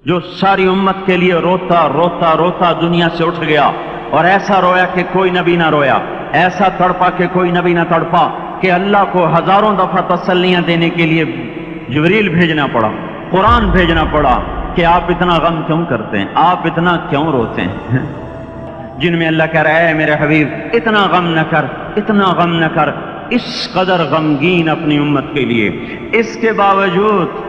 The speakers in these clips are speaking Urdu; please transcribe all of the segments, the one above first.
جو ساری امت کے لیے روتا روتا روتا دنیا سے اٹھ گیا اور ایسا رویا کہ کوئی نبی نہ رویا، ایسا تڑپا کہ کوئی نبی نہ تڑپا، کہ اللہ کو ہزاروں دفعہ تسلیاں دینے کے لیے جبریل بھیجنا پڑا، قرآن بھیجنا پڑا کہ آپ اتنا غم کیوں کرتے ہیں، آپ اتنا کیوں روتے ہیں، جن میں اللہ کہہ رہا ہے میرے حبیب اتنا غم نہ کر، اتنا غم نہ کر، اس قدر غمگین اپنی امت کے لیے۔ اس کے باوجود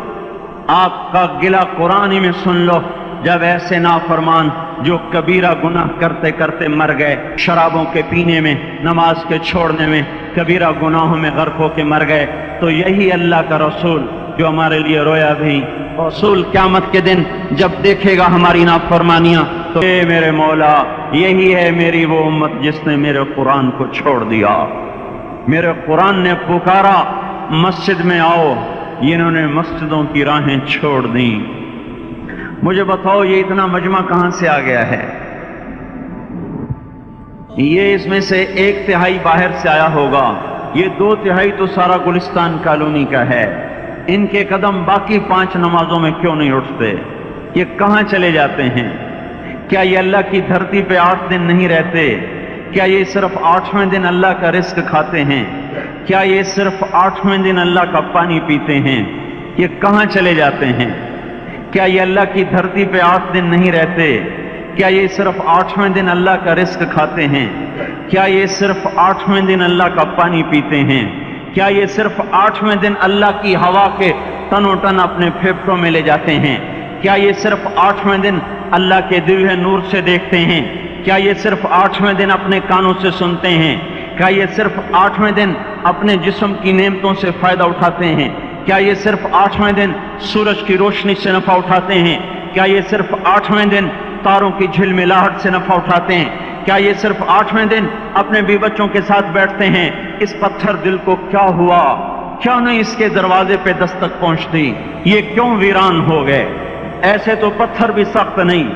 آپ کا گلہ قرآن میں سن لو، جب ایسے نافرمان جو کبیرہ گناہ کرتے کرتے مر گئے، شرابوں کے پینے میں، نماز کے چھوڑنے میں، کبیرہ گناہوں میں غرق ہو کے مر گئے، تو یہی اللہ کا رسول جو ہمارے لیے رویا بھی، رسول قیامت کے دن جب دیکھے گا ہماری نافرمانیاں تو اے میرے مولا، یہی ہے میری وہ امت جس نے میرے قرآن کو چھوڑ دیا، میرے قرآن نے پکارا مسجد میں آؤ، انہوں نے مسجدوں کی راہیں چھوڑ دیں۔ مجھے بتاؤ یہ اتنا مجمع کہاں سے آ گیا ہے؟ یہ اس میں سے 1/3 باہر سے آیا ہوگا، یہ 2/3 تو سارا گلستان کالونی کا ہے۔ ان کے قدم باقی 5 نمازوں میں کیوں نہیں اٹھتے؟ یہ کہاں چلے جاتے ہیں؟ کیا یہ اللہ کی دھرتی پہ 8 دن نہیں رہتے؟ کیا یہ صرف 8ویں دن اللہ کا رزق کھاتے ہیں؟ کیا یہ صرف 8ویں دن اللہ کا پانی پیتے ہیں؟ یہ کہاں چلے جاتے ہیں؟ کیا یہ اللہ کی دھرتی پہ 8 دن نہیں رہتے؟ کیا یہ صرف 8ویں دن اللہ کا رزق کھاتے ہیں؟ کیا یہ صرف 8ویں دن اللہ کا پانی پیتے ہیں؟ کیا یہ صرف 8ویں دن اللہ کی ہوا کے تن و ٹن اپنے پھیپھڑوں میں لے جاتے ہیں؟ کیا یہ صرف 8ویں دن اللہ کے دیوئے نور سے دیکھتے ہیں؟ کیا یہ صرف 8ویں دن اپنے کانوں سے سنتے ہیں؟ کیا یہ صرف 8ویں دن اپنے جسم کی نعمتوں سے فائدہ اٹھاتے ہیں؟ کیا یہ صرف 8ویں دن سورج کی روشنی سے نفع اٹھاتے ہیں؟ کیا یہ صرف 8ویں دن تاروں کی جھلملاہٹ سے نفع اٹھاتے ہیں؟ کیا یہ صرف 8ویں دن اپنے بیوی بچوں کے ساتھ بیٹھتے ہیں؟ اس پتھر دل کو کیا ہوا؟ کیا نہیں اس کے دروازے پہ دستک پہنچتی؟ یہ کیوں ویران ہو گئے؟ ایسے تو پتھر بھی سخت نہیں۔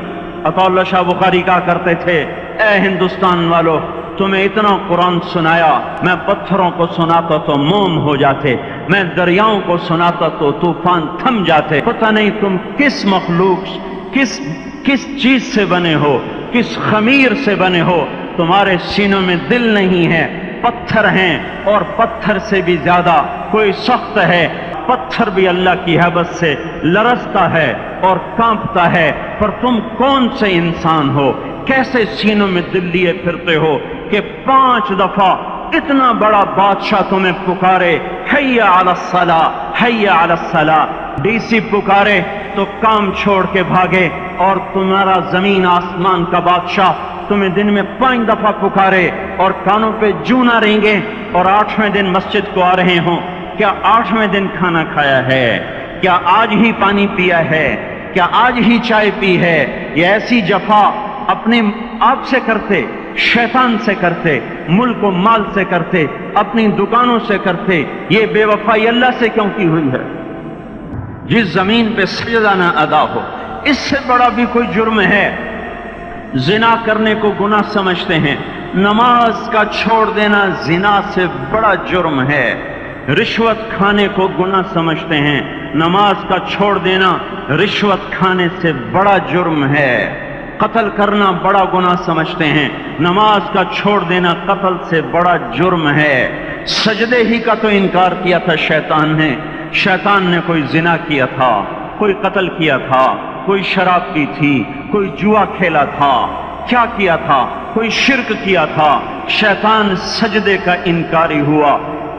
عطا اللہ شاہ بخاری کہا کرتے تھے، اے ہندوستان والو، تمہیں اتنا قرآن سنایا، میں پتھروں کو سناتا تو موم ہو جاتے، میں دریاؤں کو سناتا تو طوفان تھم جاتے۔ پتہ نہیں تم کس مخلوق، کس چیز سے بنے ہو، کس خمیر سے بنے ہو، تمہارے سینوں میں دل نہیں ہے، پتھر ہیں، اور پتھر سے بھی زیادہ کوئی سخت ہے۔ پتھر بھی اللہ کی حیبت سے لرزتا ہے اور کانپتا ہے، پر تم کون سے انسان ہو، کیسے سینوں میں دل لیے پھرتے ہو کہ 5 دفعہ اتنا بڑا بادشاہ تمہیں پکارے، حی علی الصلاۃ، حی علی الصلاۃ، ڈی سی پکارے تو کام چھوڑ کے بھاگے، اور تمہارا زمین آسمان کا بادشاہ تمہیں دن میں 5 دفعہ پکارے اور کانوں پہ جوں نہ رینگے، اور 8ویں دن مسجد کو آ رہے ہوں۔ کیا 8ویں دن کھانا کھایا ہے؟ کیا آج ہی پانی پیا ہے؟ کیا آج ہی چائے پی ہے؟ یہ ایسی جفا اپنے آپ سے کرتے، شیطان سے کرتے، ملک و مال سے کرتے، اپنی دکانوں سے کرتے، یہ بے وفائی اللہ سے کیوں کی ہوئی ہے؟ جس زمین پہ سجدہ نہ ادا ہو، اس سے بڑا بھی کوئی جرم ہے؟ زنا کرنے کو گناہ سمجھتے ہیں، نماز کا چھوڑ دینا زنا سے بڑا جرم ہے۔ رشوت کھانے کو گناہ سمجھتے ہیں، نماز کا چھوڑ دینا رشوت کھانے سے بڑا جرم ہے۔ قتل کرنا بڑا گناہ سمجھتے ہیں، نماز کا چھوڑ دینا قتل سے بڑا جرم ہے۔ سجدے ہی کا تو انکار کیا تھا شیطان نے، شیطان نے کوئی زنا کیا تھا، کوئی قتل کیا تھا، کوئی شراب پی تھی، کوئی جوا کھیلا تھا، کیا کیا تھا؟ کوئی شرک کیا تھا۔ شیطان سجدے کا انکاری ہوا،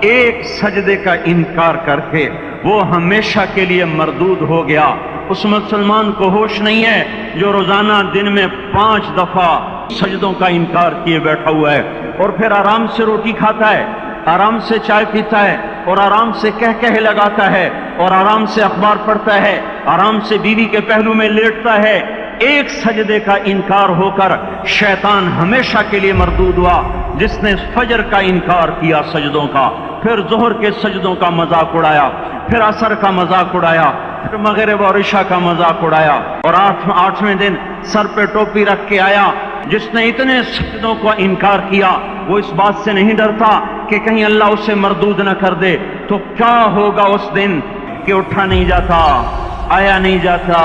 ایک سجدے کا انکار کر کے وہ ہمیشہ کے لیے مردود ہو گیا۔ اس مسلمان کو ہوش نہیں ہے جو روزانہ دن میں 5 دفعہ سجدوں کا انکار کیے بیٹھا ہوا ہے، اور پھر آرام سے روٹی کھاتا ہے، آرام سے چائے پیتا ہے، اور آرام سے کہہ لگاتا ہے، اور آرام سے اخبار پڑھتا ہے، آرام سے بیوی کے پہلو میں لیٹتا ہے۔ ایک سجدے کا انکار ہو کر شیطان ہمیشہ کے لیے مردود ہوا۔ جس نے فجر کا انکار کیا سجدوں کا، پھر ظہر کے سجدوں کا مذاق اڑایا، پھر عصر کا مذاق اڑایا، پھر مغرب اور عشاء کا مذاق اڑایا، اور 8ویں دن سر پہ ٹوپی رکھ کے آیا۔ جس نے اتنے سجدوں کا انکار کیا، وہ اس بات سے نہیں ڈرتا کہ کہیں اللہ اسے مردود نہ کر دے، تو کیا ہوگا اس دن کہ اٹھا نہیں جاتا، آیا نہیں جاتا،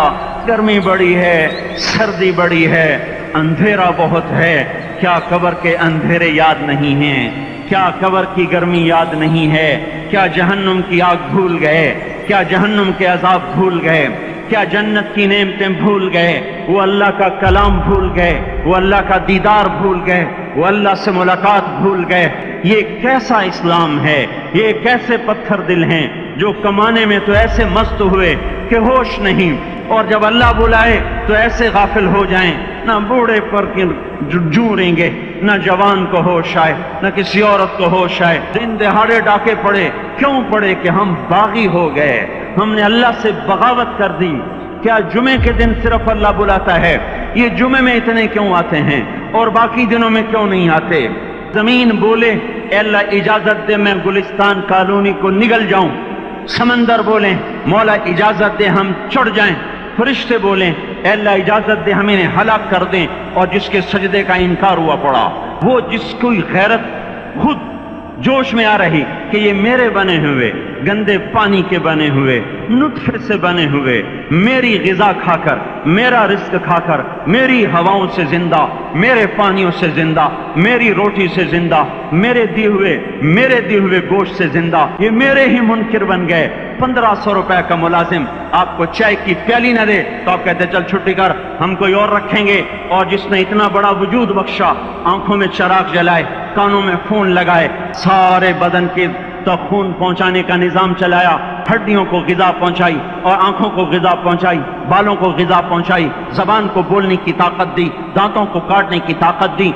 گرمی بڑی ہے، سردی بڑی ہے، اندھیرا بہت ہے، کیا قبر کے اندھیرے یاد نہیں ہیں؟ کیا قبر کی گرمی یاد نہیں ہے؟ کیا جہنم کی آگ بھول گئے؟ کیا جہنم کے عذاب بھول گئے؟ کیا جنت کی نعمتیں بھول گئے؟ وہ اللہ کا کلام بھول گئے؟ وہ اللہ کا دیدار بھول گئے؟ وہ اللہ سے ملاقات بھول گئے؟ یہ کیسا اسلام ہے؟ یہ کیسے پتھر دل ہیں جو کمانے میں تو ایسے مست ہوئے کہ ہوش نہیں، اور جب اللہ بلائے تو ایسے غافل ہو جائیں، نہ بوڑھے پر جوریں گے، نہ جوان کو ہوش آئے، نہ کسی عورت کو ہوش آئے۔ دن دہاڑے ڈاکے پڑے، کیوں پڑے؟ کہ ہم باغی ہو گئے، ہم نے اللہ سے بغاوت کر دی۔ کیا جمعے کے دن صرف اللہ بلاتا ہے؟ یہ جمعے میں اتنے کیوں آتے ہیں اور باقی دنوں میں کیوں نہیں آتے؟ زمین بولے اے اللہ اجازت دے میں گلستان کالونی کو نگل جاؤں، سمندر بولیں مولا اجازت دے ہم چڑھ جائیں، فرشتے بولیں اے اللہ اجازت دے ہم انہیں ہلاک کر دیں، اور جس کے سجدے کا انکار ہوا پڑا، وہ جس کوئی غیرت خود جوش میں آ رہی کہ یہ میرے بنے ہوئے گندے پانی کے بنے ہوئے نطفے سے بنے ہوئے، میری غذا کھا کر، میرا رزق کھا کر، میری ہواؤں سے زندہ، میرے پانیوں سے زندہ، میری روٹی سے زندہ، میرے دی ہوئے گوشت سے زندہ، یہ میرے ہی منکر بن گئے۔ 1500 روپے کا ملازم آپ کو چائے کی پیالی نہ دے تو آپ کہتے چل چھٹی کر، ہم کوئی اور رکھیں گے۔ اور جس نے اتنا بڑا وجود بخشا، آنکھوں میں چراغ جلائے، کانوں میں فون لگائے، سارے بدن کے تو خون پہنچانے کا نظام چلایا، ہڈیوں کو غذا پہنچائی اور آنکھوں کو غذا پہنچائی، بالوں کو غذا پہنچائی، زبان کو بولنے کی طاقت دی، دانتوں کو کاٹنے کی طاقت دی،